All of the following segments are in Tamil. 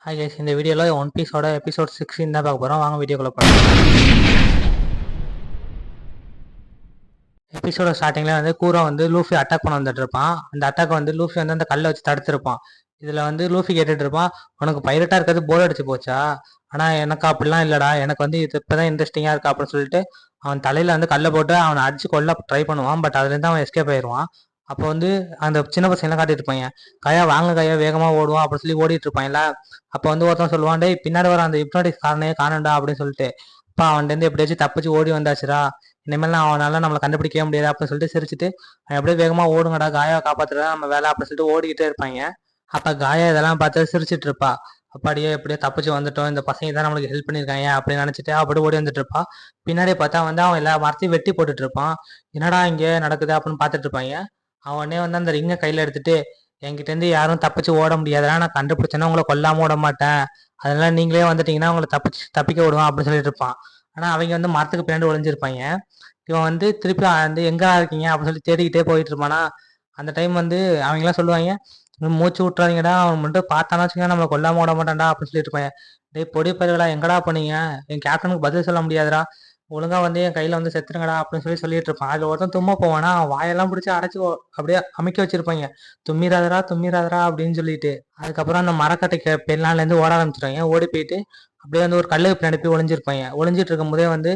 ஹாய் கைஸ், இந்த வீடியோவில் ஒன் பீஸோட எபிசோட் 16 தான் பார்க்க போகிறோம். வாங்க வீடியோக்குள்ள போகலாம். எபிசோட ஸ்டார்டிங்கில் வந்து கூரோ வந்து லூஃபி அட்டாக் பண்ண வந்துட்டு இருப்பான். அந்த அட்டாக் வந்து லூஃபி வந்து அந்த கல்லை வச்சு தடுத்திருப்பான். இதில் வந்து லூஃபி கேட்டுட்டு இருப்பான், உனக்கு பைரட்டாக இருக்கிறது போர் அடிச்சு போச்சா? ஆனால் எனக்கு அப்படிலாம் இல்லைடா, எனக்கு வந்து இது இப்போ தான் இன்ட்ரெஸ்டிங்காக இருக்கா அப்படின்னு சொல்லிட்டு அவன் தலையில் வந்து கல்லை போட்டு அவனை அடிச்சு கொல்ல ட்ரை பண்ணுவான். பட் அதுலேருந்து அவன் எஸ்கேப் ஆயிடுவான். அப்போ வந்து அந்த சின்ன பசங்களாம் காட்டிட்டு இருப்பாங்க, கையா வாங்க கையா வேகமாக ஓடுவான் அப்படின்னு சொல்லி ஓடிட்டு இருப்பாங்கல்ல. அப்போ வந்து ஒருத்தன் சொல்லுவான், டேய் பின்னாடி வர அந்த ஹிப்னாட்டிக்ஸ் காரனையே காணண்டா அப்படின்னு சொல்லிட்டு. அப்பா அவன்கிட்ட எப்படியாச்சும் தப்பிச்சு ஓடி வந்தாச்சுரா, இனிமேல் அவனால நம்மளை கண்டுபிடிக்கவே முடியாது அப்படின்னு சொல்லிட்டு சிரிச்சுட்டு அப்படியே வேகமா ஓடுங்கடா, காயாவை காப்பாத்துறதா நம்ம வேலை அப்படின்னு சொல்லிட்டு ஓடிக்கிட்டே இருப்பாங்க. அப்ப காயா இதெல்லாம் பார்த்து சிரிச்சிட்டு இருப்பா. அப்படியே எப்படியோ தப்பிச்சு வந்துட்டோம், இந்த பசங்க தான் நம்மளுக்கு ஹெல்ப் பண்ணியிருக்காங்க அப்படின்னு நினைச்சிட்டு அப்படி ஓடி வந்துட்டு இருப்பா. பின்னாடியே பார்த்தா வந்து அவன் எல்லா மரத்தையும் வெட்டி போட்டுட்டு இருப்பான். என்னடா இங்கே நடக்குது அப்படின்னு பார்த்துட்டு இருப்பாங்க. அவனே வந்து அந்த ரிங்கை கையில எடுத்துட்டு, என்கிட்ட இருந்து யாரும் தப்பிச்சு ஓட முடியாதுடா, நான் கண்டுபிடிச்சேன்னா உங்களை கொல்லாம ஓட மாட்டேன், அதனால நீங்களே வந்துட்டீங்கன்னா உங்களை தப்பிக்க விடுவான் அப்படின்னு சொல்லிட்டு இருப்பான். ஆனா அவங்க வந்து மரத்துக்கு பின்னாடி ஒளிஞ்சிருப்பாங்க. இவன் வந்து திருப்பி வந்து எங்க இருக்கீங்க அப்படின்னு சொல்லி தேடிக்கிட்டே போயிட்டு இருப்பானா. அந்த டைம் வந்து அவங்களாம் சொல்லுவாங்க, மூச்சு விட்டுறாதீங்கடா, அவன் மட்டும் பார்த்தானா வச்சுக்கோங்க நம்மளை கொல்லாம விட மாட்டான்டா அப்படின்னு சொல்லிட்டு இருப்பாங்க. டேய் பொடி பயிர்களா எங்கடா பண்ணீங்க, என் கேப்டனுக்கு பதில் சொல்ல முடியாதுடா, ஒழுங்கா வந்து என் கையில வந்து செத்துருங்கடா அப்படின்னு சொல்லி சொல்லிட்டு இருப்பான். அதுல ஒருத்தன் தும்ம போவானா, அவன் வாயெல்லாம் பிடிச்சி அடைச்சு அப்படியே அமைக்க வச்சிருப்பாங்க. தும்மிராதரா தும்மிராதரா அப்படின்னு சொல்லிட்டு. அதுக்கப்புறம் அந்த மரக்கட்டை பெண்ணால இருந்து ஓட ஆரம்பிச்சிருவாங்க. ஓடி போயிட்டு அப்படியே வந்து ஒரு கல்லுக்கு பின்னாடி போய் ஒளிஞ்சிருப்பாங்க. ஒளிஞ்சிட்டு இருக்கும் போதே வந்து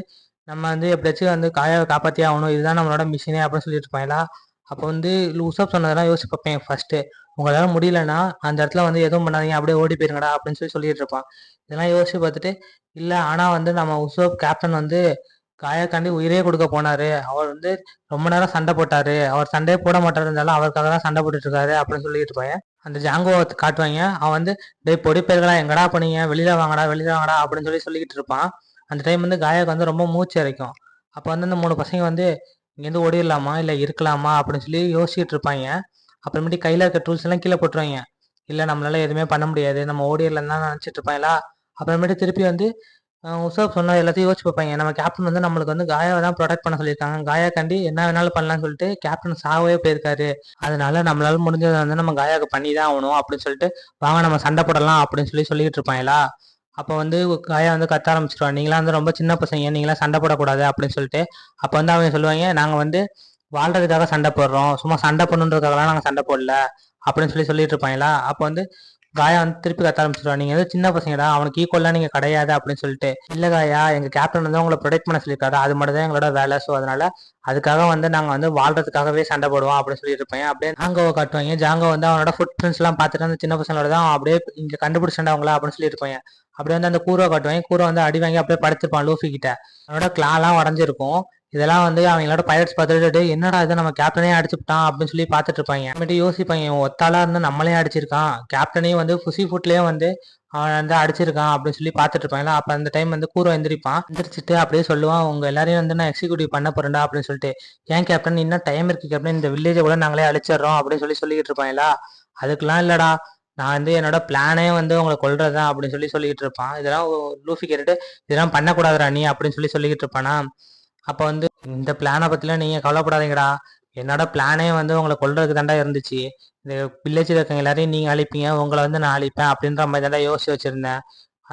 நம்ம வந்து எப்படியாச்சும் வந்து காயாவை காப்பாற்றி ஆகணும், இதுதான் நம்மளோட மிஷினே அப்படின்னு சொல்லிட்டு இருப்பாங்களா. அப்போ வந்து உசப் சொன்னதெல்லாம் யோசிச்சு பார்ப்பேன் ஃபர்ஸ்ட்டு. உங்களால் முடியலன்னா அந்த இடத்துல வந்து எதுவும் பண்ணாதீங்க, அப்படியே ஓடி போயிருங்கடா அப்படின்னு சொல்லி சொல்லிட்டு இருப்பான். இதெல்லாம் யோசிச்சு பார்த்துட்டு, இல்லை ஆனால் வந்து நம்ம உசப் கேப்டன் வந்து காயாக்காண்டி உயிரே கொடுக்க போனாரு, அவர் வந்து ரொம்ப நேரம் சண்டை போட்டாரு, அவர் சண்டையே போட மாட்டாரு, இருந்தாலும் அவருக்காக தான் சண்டை போட்டுட்டு இருக்காரு அப்படின்னு சொல்லிட்டு இருப்பாங்க. அந்த ஜாங்கோவை காட்டுவாங்க. அவன் வந்து டேய் பொடி பேர்களா எங்கடா பண்ணீங்க, வெளியில வாங்கடா வெளியில வாங்கடா அப்படின்னு சொல்லி சொல்லிக்கிட்டு இருப்பான். அந்த டைம் வந்து காயாக்கு வந்து ரொம்ப மூச்சு இறைக்கும். அப்போ வந்து அந்த 3 பசங்க வந்து இங்கேருந்து ஓடிடலாமா இல்லை இருக்கலாமா அப்படின்னு சொல்லி யோசிச்சுட்டு இருப்பாங்க. அப்புறமேட்டு கையில் இருக்க டூல்ஸ் எல்லாம் கீழே போட்டுருவாங்க. இல்லை நம்மளால எதுவுமே பண்ண முடியாது, நம்ம ஓடிடலாம் தான் நினச்சிட்டு இருப்பாங்களா. அப்புறமேட்டு திருப்பி வந்து உசப் சொன்ன எல்லாத்தையும் யோசிச்சு பார்ப்பாங்க. நம்ம கேப்டன் வந்து நம்மளுக்கு வந்து காயாவை தான் ப்ரொடெக்ட் பண்ண சொல்லியிருக்காங்க, காயா கண்டி என்ன வேணாலும் பண்ணலாம்னு சொல்லிட்டு கேப்டன் சாகவே போயிருக்காரு, அதனால நம்மளால முடிஞ்சதை வந்து நம்ம காயாவுக்கு பண்ணி தான் ஆகணும் அப்படின்னு சொல்லிட்டு வாங்க நம்ம சண்டை போடலாம் அப்படின்னு சொல்லி சொல்லிட்டு இருப்பாங்களா. அப்போ வந்து காயா வந்து கத்த ஆரம்பிச்சிருவாங்க, நீங்களாம் வந்து ரொம்ப சின்ன பசங்க, நீங்களாம் சண்டை போடக்கூடாது அப்படின்னு சொல்லிட்டு. அப்போ வந்து அவங்க சொல்லுவாங்க, நாங்கள் வந்து வாழ்றதுக்காக சண்டை போடுறோம், சும்மா சண்டை பண்ணுன்றதுக்காகலாம் நாங்கள் சண்டை போடல அப்படின்னு சொல்லி சொல்லிட்டு இருப்பாங்களா. அப்போ வந்து காயா வந்து திருப்பி கத்த ஆரம்பிச்சிருவா, நீங்க வந்து சின்ன பசங்கடா, அவனுக்கு ஈக்குவல்லாம் நீங்க கிடையாது அப்படின்னு சொல்லிட்டு. இல்ல காயா, எங்க கேப்டன் வந்து உங்களை ப்ரொடெக்ட் பண்ண சொல்லியிருக்காரு, அது மட்டும் தான் எங்களோட வேலை, ஸோ அதனால அதுக்காக வந்து நாங்க வந்து வாழ்றதுக்காகவே சண்டை போடுவோம் அப்படின்னு சொல்லிட்டு இருப்பேன். அப்படியே ஜாங்கோவை காட்டுவாங்க. ஜாங்கோ வந்து அவனோட ஃபுட் பிரிண்ட்ஸ் எல்லாம் பார்த்துட்டு அந்த சின்ன பசங்களோட தான் அப்படியே இங்க கண்டுபிடிச்சாண்டா அவங்களா அப்படின்னு சொல்லிட்டு இருப்பாங்க. அப்படியே வந்து அந்த கூரை காட்டுவாங்க. கூரை வந்து அடி வாங்கி அப்படியே படுத்திருப்பான் லூஃபி கிட்ட. அவனோட கிளாலாம் உடஞ்சிருக்கும். இதெல்லாம் வந்து அவங்களோட பைரட்ஸ் பார்த்துட்டு என்னடா இது நம்ம கேப்டனே அடிச்சுட்டான் அப்படின்னு சொல்லி பார்த்துட்டு இருப்பாங்க. அப்புறமேட்டு யோசிப்பாங்க, இவன் ஒத்தாளா இருந்து நம்மளே அடிச்சிருக்கான், கேப்டனையும் வந்து புசி ஃபுட்லயே வந்து அவன் வந்து அடிச்சிருக்கான் அப்படின்னு சொல்லி பார்த்துட்டு இருப்பாங்களா. அப்ப அந்த டைம் வந்து கூரோ எந்திரிப்பான். எந்திரிச்சிட்டு அப்படியே சொல்லுவான், உங்க எல்லாரையும் வந்து நான் எக்ஸிக்யூட்டிவ் பண்ண போறேன்டா அப்படின்னு சொல்லிட்டு. ஏன் கேப்டன், இன்னும் டைம் இருக்கு கேப்டன், இந்த வில்லேஜை கூட நாங்களே அழிச்சிடறோம் அப்படின்னு சொல்லி சொல்லிட்டு இருப்பாங்களா. அதுக்கெல்லாம் இல்லடா, நான் வந்து என்னோட பிளானே வந்து உங்களை கொல்றதுதான் அப்படின்னு சொல்லி சொல்லிட்டு இருப்பான். இதெல்லாம் லூஃபி கேட்டுட்டு, இதெல்லாம் பண்ணக்கூடாதுடா நீ அப்படின்னு சொல்லி சொல்லிக்கிட்டு இருப்பானா. அப்போ வந்து இந்த பிளானை பற்றிலாம் நீங்கள் கவலைப்படாதீங்கடா, என்னோட பிளானே வந்து உங்களை கொல்றதுக்கு தாண்டா இருந்துச்சு, இந்த வில்லேஜில் இருக்கவங்க எல்லாரையும் நீங்கள் அழிப்பீங்க, உங்களை வந்து நான் அழிப்பேன் அப்படின்ற மாதிரி தாண்டா யோசிச்சு வச்சிருந்தேன்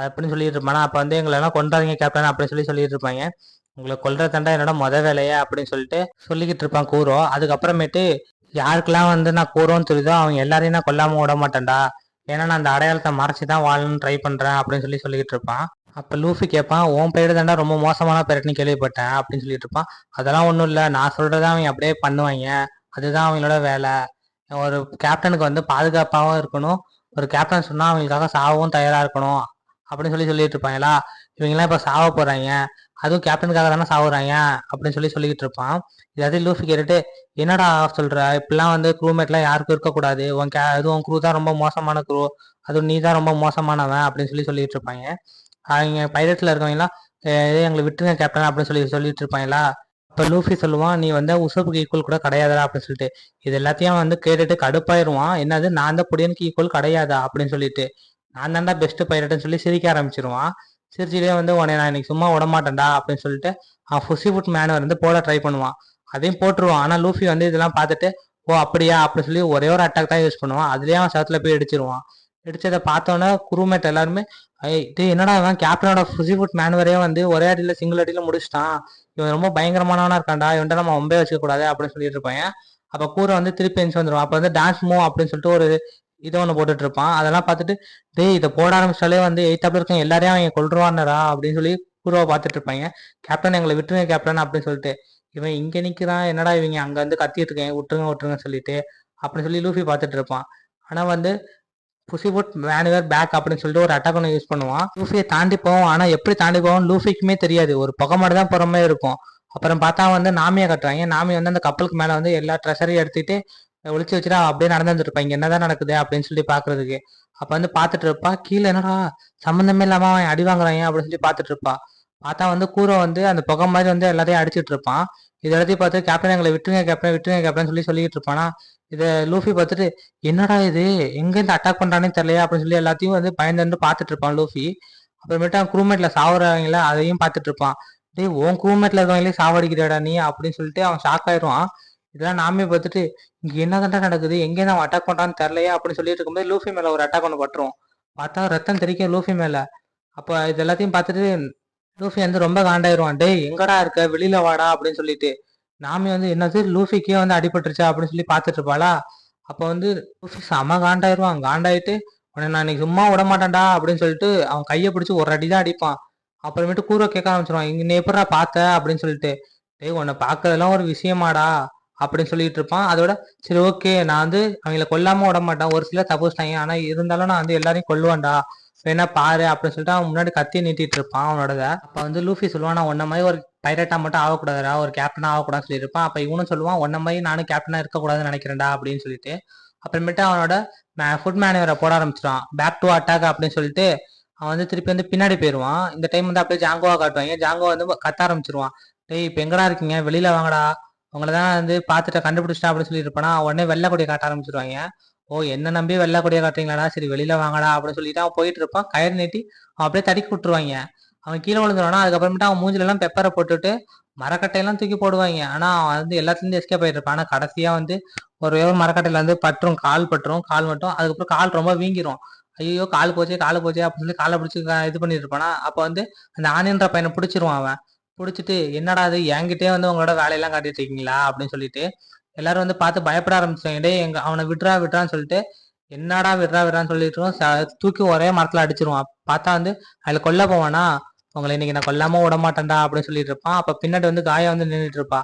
அப்படின்னு சொல்லிட்டு இருப்பானா. அப்போ வந்து எங்களெல்லாம் கொண்டாதீங்க கேப்டன் அப்படின்னு சொல்லி சொல்லிட்டு இருப்பாங்க. உங்களை கொல்றது தாண்டா என்னோட வேலையே அப்படின்னு சொல்லிட்டு சொல்லிக்கிட்டு இருப்பான் கூரோ. அதுக்கப்புறமேட்டு யாருக்கெல்லாம் வந்து நான் கூரோன்னு தெரியுதோ அவங்க எல்லாரையும் நான் கொல்லாம விட மாட்டேன்டா, ஏன்னா நான் அந்த அடையாளத்தை மறைச்சு தான் வாழணும்னு ட்ரை பண்றேன் அப்படின்னு சொல்லி சொல்லிக்கிட்டு இருப்பான். அப்ப லூஃபி கேட்பான், உன் பேரு தாண்டா ரொம்ப மோசமான பேருன்னு கேள்விப்பட்டேன் அப்படின்னு சொல்லிட்டு இருப்பான். அதெல்லாம் ஒன்றும் இல்லை, நான் சொல்றதை அவங்க அப்படியே பண்ணுவாங்க, அதுதான் அவங்களோட வேலை. ஒரு கேப்டனுக்கு வந்து பாதுகாப்பாகவும் இருக்கணும், ஒரு கேப்டன் சொன்னா அவங்களுக்காக சாகவும் தயாரா இருக்கணும் அப்படின்னு சொல்லி சொல்லிட்டு இருப்பாங்களா. இவங்கெல்லாம் இப்ப சாவ போறாங்க, அதுவும் கேப்டனுக்காக தானே சாவுறாங்க அப்படின்னு சொல்லி சொல்லிக்கிட்டு இருப்பான். இதாச்சும் லூஃபி கேட்டுட்டு, என்னடா சொல்ற, இப்பெல்லாம் வந்து க்ரூமேட்லாம் யாருக்கும் இருக்கக்கூடாது, அதுவும் க்ரூ தான் ரொம்ப மோசமான க்ரூ, அதுவும் நீ தான் ரொம்ப மோசமானவன் அப்படின்னு சொல்லி சொல்லிட்டு இருப்பாங்க. அவங்க பைலட்ல இருக்கவங்கலாம், எங்களை விட்டுருங்க கேப்டன் அப்படின்னு சொல்லி சொல்லிட்டு இருப்பாங்களா. அப்ப லூஃபி சொல்லுவான், நீ வந்து உசப்புக்கு ஈக்குவல் கூட கிடையாதா அப்படின்னு சொல்லிட்டு. இது எல்லாத்தையும் வந்து கேட்டுட்டு கடுப்பாயிருவான், என்னது நான் தான் புடியனுக்கு ஈக்குவல் கிடையாதா அப்படின்னு சொல்லிட்டு. நான் தான்டா பெஸ்ட் பைலட்னு சொல்லி சிரிக்க ஆரம்பிச்சிருவான். சிரிச்சிட்டே வந்து உன்னை நான் இன்னைக்கு சும்மா விட மாட்டேன்டா அப்படின்னு சொல்லிட்டு அவன் ஃபுசி ஃபுட் மேனை வந்து போட ட்ரை பண்ணுவான். அதையும் போட்டுருவான். ஆனா லூஃபி வந்து இதெல்லாம் பார்த்துட்டு, ஓ அப்படியா அப்படின்னு சொல்லி ஒரே ஒரு அட்டாக் தான் யூஸ் பண்ணுவான். அதுலயே அவன் சத்துல போய் அடிச்சிருவான். இடிச்சதை பார்த்தோன்னே குரூமேட் எல்லாருமே டேய் என்னடா இவன் கேப்டனோட புசிஃபுட் மேனுவரே வந்து ஒரே அடியில் சிங்கிள் அடியில் முடிச்சிட்டான், இவன் ரொம்ப பயங்கரமானவனா இருக்கான்டா, இவன்ட்ட நம்ம ஒம்பே வச்சுக்க கூடாது அப்படின்னு சொல்லிட்டு இருப்பாங்க. அப்போ கூரை வந்து திருப்பி எந்திச்சு வந்துடும். அப்போ வந்து டான்ஸ் மூவ் அப்படின்னு சொல்லிட்டு ஒரு இதை ஒன்று போட்டுட்டு இருப்பான். அதெல்லாம் பார்த்துட்டு டேய் இதை போட ஆரம்பிச்சாலே வந்து எயித்தாப்ல இருக்க எல்லாரையும் அவங்க கொள்றானடா அப்படின்னு சொல்லி கூறுவை பார்த்துட்டு இருப்பாங்க. கேப்டன் எங்களை விட்டுருங்க கேப்டன் அப்படின்னு சொல்லிட்டு, இவன் இங்க நிக்கிறான் என்னடா இவங்க அங்க வந்து கத்திட்டு இருக்கேன் விட்டுருங்க விட்டுருங்க சொல்லிட்டு அப்படின்னு சொல்லி லூஃபி பார்த்துட்டு இருப்பான். ஆனா வந்து புசிபுட் மேனுவர் பேக் அப்படின்னு சொல்லிட்டு ஒரு அட்டாக் ஒன்று யூஸ் பண்ணுவான். லூஃபியை தாண்டி போவோம். ஆனா எப்படி தாண்டி போவோம் லூஃபிக்குமே தெரியாது. ஒரு புகை மட்டும் தான் போற மாதிரி இருக்கும். அப்புறம் பார்த்தா வந்து நாமியை கட்டுறாங்க. நாமி வந்து அந்த கப்பலுக்கு மேல வந்து எல்லா ட்ரெஷரையும் எடுத்துட்டு ஒளிச்சு வச்சுட்டு அப்படியே நடந்து இருப்பாங்க. என்னதான் நடக்குது அப்படின்னு சொல்லி பாக்குறதுக்கு. அப்ப வந்து பாத்துட்டு இருப்பா. கீழே என்னடா சம்மந்தமே இல்லாம அவன் அடி வாங்குறாங்க அப்படின்னு சொல்லி பாத்துட்டு இருப்பா. பார்த்தா வந்து கூரை வந்து அந்த புகை மாதிரி வந்து எல்லாத்தையும் அடிச்சிட்டு இருப்பான். இது எல்லாத்தையும் பார்த்து கேப்டன் எங்களை விட்டுருங்க கேப்டன் விட்டுருங்க கேப்டன் சொல்லிட்டு இருப்பானா. இதை லூஃபி பார்த்துட்டு என்னடா இது எங்க இருந்து அட்டாக் பண்றானே தெரியலையா அப்படின்னு சொல்லி எல்லாத்தையும் வந்து பயந்து பார்த்துட்டு இருப்பான் லூஃபி. அப்புறமேட்டு அவன் குரூமேட்ல சாவுறாங்கள அதையும் பார்த்துட்டு இருப்பான். டேய் உன் குரூமேட்ல இருக்கவங்களே சாவடிக்கிறாடா நீ அப்படின்னு சொல்லிட்டு அவன் ஷாக் ஆயிடுவான். இதெல்லாம் நாமே பார்த்துட்டு இங்க என்னதான்டா நடக்குது எங்கேயும் அவன் அட்டாக் பண்றான்னு தெரியலையா அப்படின்னு சொல்லிட்டு இருக்கும்போது லூஃபி மேல ஒரு அட்டாக் ஒன்று பட்டுரும். பார்த்தா ரத்தம் தெரிக்கும் லூஃபி மேல. அப்ப இது எல்லாத்தையும் பார்த்துட்டு லூஃபி வந்து ரொம்ப காண்டாயிருவான். டேய் எங்கடா இருக்க வெளியில வாடா அப்படின்னு சொல்லிட்டு. நாமி வந்து என்னது லூஃபிக்கே வந்து அடிபட்டுருச்சா அப்படின்னு சொல்லி பார்த்துட்டு இருப்பாளா. அப்போ வந்து லூஃபி செம காண்டாயிருவான். காண்டாயிட்டு உன்னை நான் இன்னைக்கு சும்மா விட மாட்டேன்டா அப்படின்னு சொல்லிட்டு அவன் கையை பிடிச்சி ஒரு அடி தான் அடிப்பான். அப்புறமேட்டு கூரை கேட்க ஆரம்பிச்சிருவான் இங்க எப்படா பார்த்த அப்படின்னு சொல்லிட்டு. டேய் உன்னை பார்க்கறதெல்லாம் ஒரு விஷயமாடா அப்படின்னு சொல்லிட்டு இருப்பான். அதோட சரி ஓகே நான் வந்து அவங்கள கொல்லாம விட மாட்டேன், ஒரு சிலர் தப்புச்சிட்டாங்க ஆனா இருந்தாலும் நான் வந்து எல்லாரையும் கொல்லுவேன்டா, வேணா பாரு அப்படின்னு சொல்லிட்டு அவன் முன்னாடி கத்தி நீட்டிட்டு இருப்பான் அவனோடத. அப்ப வந்து லூஃபி சொல்லுவான் நான் உன்ன மாதிரி ஒரு பைரட்டா மட்டும் ஆகக்கூடாதுடா, ஒரு கேப்டனா ஆகக்கூடாதுன்னு சொல்லியிருப்பான். அப்ப இவனும் சொல்லுவான் உன்ன மாதிரி நானும் கேப்டனா இருக்கக்கூடாதுன்னு நினைக்கிறேன்டா அப்படின்னு சொல்லிட்டு. அப்புறமேட்டு அவனோட ஃபுட் மேனுவரை போட ஆரம்பிச்சிடான். பேக் டு அட்டாக் அப்படின்னு சொல்லிட்டு அவன் வந்து திருப்பி வந்து பின்னாடி போயிடுவான். இந்த டைம் வந்து அப்படியே ஜாங்கோவா காட்டுவாங்க. ஜாங்கோ வந்து கத்த ஆரம்பிச்சிருவான். டேய் இப்ப எங்கடா இருக்கீங்க வெளியில வாங்கடா, உங்களை தான் வந்து பார்த்துட்டு கண்டுபிடிச்சிட்டா அப்படின்னு சொல்லி இருப்பானா. உடனே வெள்ளை கொடியை காட்ட ஆரம்பிச்சிருவாங்க. ஓ என்ன நம்பி வெள்ளை கொடியை காட்டுறீங்களாடா, சரி வெளியில வாங்கடா அப்படின்னு சொல்லிட்டு அவன் போயிட்டு இருப்பான். கயிறு நீட்டி அவன் அப்படியே தடுக்கி விட்டுருவாங்க. அவன் கீழே விழுந்துருவானா. அதுக்கப்புறமேட்டு அவன் மூஞ்சில எல்லாம் பெப்பரை போட்டுட்டு மரக்கட்டையெல்லாம் தூக்கி போடுவாங்க. ஆனா அவன் வந்து எல்லாத்துலேருந்து எஸ்கேப் ஆயிட்டு இருப்பான். ஆனா கடைசியா வந்து ஒரு மரக்கட்டையில வந்து பற்றும், கால் பற்றும், கால் மட்டும். அதுக்கப்புறம் கால் ரொம்ப வீங்கிரும். ஐயோ கால் போச்சே கால் போச்சே அப்படின்னு சொல்லி காலை பிடிச்சி இது பண்ணிட்டு இருப்பானா. அப்ப வந்து அந்த ஆனியன்ற பையனை பிடிச்சிருவான். அவன் பிடிச்சிட்டு என்னடா அது என்கிட்டே வந்து உங்களோட வேலையெல்லாம் காட்டிட்டு இருக்கீங்களா அப்படின்னு சொல்லிட்டு எல்லாரும் வந்து பார்த்து பயப்பட ஆரம்பிச்சாங்க. டே எங்க அவனை விட்றா விட்றான்னு சொல்லிட்டு என்னடா விட்றா விட்றான்னு சொல்லிட்டு தூக்கி ஒரே மரத்துல அடிச்சிருவான். பார்த்தா வந்து அதுல கொல்ல போவானா. உங்களை இன்னைக்கு நான் கொல்லாம விட மாட்டேன்டா அப்படின்னு சொல்லிட்டு இருப்பான். அப்ப பின்னாடி வந்து காயா வந்து நின்றுட்டு இருப்பா.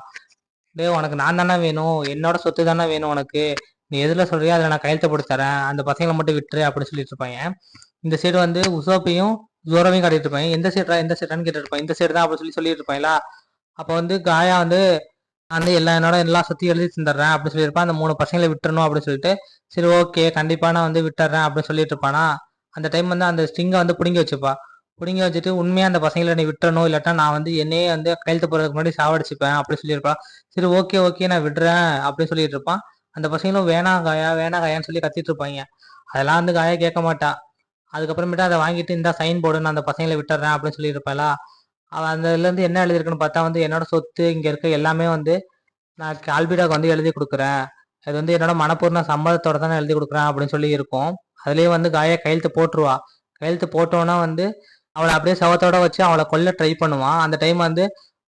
டேய் உனக்கு நான் தானே வேணும், என்னோட சொத்து தானே வேணும் உனக்கு, நீ எதுல சொல்றியோ அதுல நான் கையெழுத்து போட்டு தரேன், அந்த பசங்களை மட்டும் விட்டுரு அப்படின்னு சொல்லிட்டு இருப்பாங்க. இந்த சைடு வந்து உசோப்பையும் ஜோரோவையும் காட்டிட்டு இருப்பாங்க. எந்த சைடான்னு கேட்டு இருப்பான். இந்த சைடு தான் அப்படின்னு சொல்லிட்டு இருப்பாங்களா. அப்ப வந்து காயா வந்து வந்து என்னோட எல்லா சொத்தையும் எழுதி தந்துடுறேன் அப்படின்னு சொல்லியிருப்பான். அந்த 3 பசங்களை விட்டுறணும் அப்படின்னு சொல்லிட்டு சரி ஓகே கண்டிப்பா நான் வந்து விட்டுறேன் அப்படின்னு சொல்லிட்டு இருப்பானா. அந்த டைம் வந்து அந்த ஸ்டிங்கை வந்து பிடுங்கி வச்சுப்பா. பிடுங்கி வச்சுட்டு உண்மையா அந்த பசங்களை நீ விட்டுறணும் இல்லாட்டா நான் வந்து என்னையே வந்து கையெழுத்து போறதுக்கு முன்னாடி சாவடிச்சுப்பேன் அப்படி சொல்லியிருப்பா. சரி ஓகே ஓகே நான் விடுறேன் அப்படின்னு சொல்லிட்டு இருப்பான். அந்த பசங்களும் வேணாம் காயா வேணா காயான்னு சொல்லி கத்திட்டு இருப்பாங்க. அதெல்லாம் வந்து காயா கேட்க மாட்டா. அதுக்கப்புறமேட்டு அதை வாங்கிட்டு இந்த சைன் போர்டு நான் அந்த பசங்களை விட்டுறேன் அப்படின்னு சொல்லியிருப்பாளா. அவன் அந்த இதுல இருந்து என்ன எழுதியிருக்குன்னு பார்த்தா வந்து என்னோட சொத்து இங்க இருக்க எல்லாமே வந்து நான் ஆல்பிடாக்கு வந்து எழுதி கொடுக்குறேன், அது வந்து என்னோட மனப்பூர்ண சம்மதத்தோட தான் எழுதி கொடுக்குறேன் அப்படின்னு சொல்லி இருக்கும். அதுலயே வந்து காயா கையெழுத்து போட்டுருவா. கையெழுத்து போட்டோன்னா வந்து அவளை அப்படியே சவத்தோட வச்சு அவளை கொல்ல ட்ரை பண்ணுவான். அந்த டைம் வந்து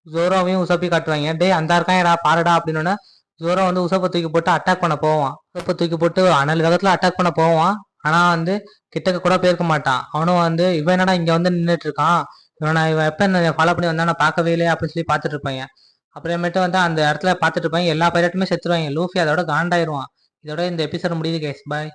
ஜோரோவையும் உசப்பி காட்டுவாங்க. டே அந்த இருக்கான் பாருடா அப்படின்னு ஜோரோ வந்து உசப்பை தூக்கி போட்டு அட்டாக் பண்ண போவான். உசப்பை தூக்கி போட்டு அனல் வேகத்துல அட்டாக் பண்ண போவான். ஆனா வந்து கிட்டக்க கூட போயிருக்க மாட்டான். அவனும் வந்து இவன் என்னடா இங்க வந்து நின்றுட்டு இருக்கான், இவன் எப்ப என்ன ஃபாலோ பண்ணி வந்தா நான் பார்க்கவே இல்லையா அப்படின்னு சொல்லி பார்த்துட்டு இருப்பாங்க. அப்புறமேட்டு வந்து அந்த இடத்துல பார்த்துட்டு இருப்பாங்க. எல்லா பைரட்டுமே செத்துருவாங்க. லூஃபி அதோட காண்டாயிருவான். இதோட இந்த எபிசோட் முடியுது கைஸ். பாய்.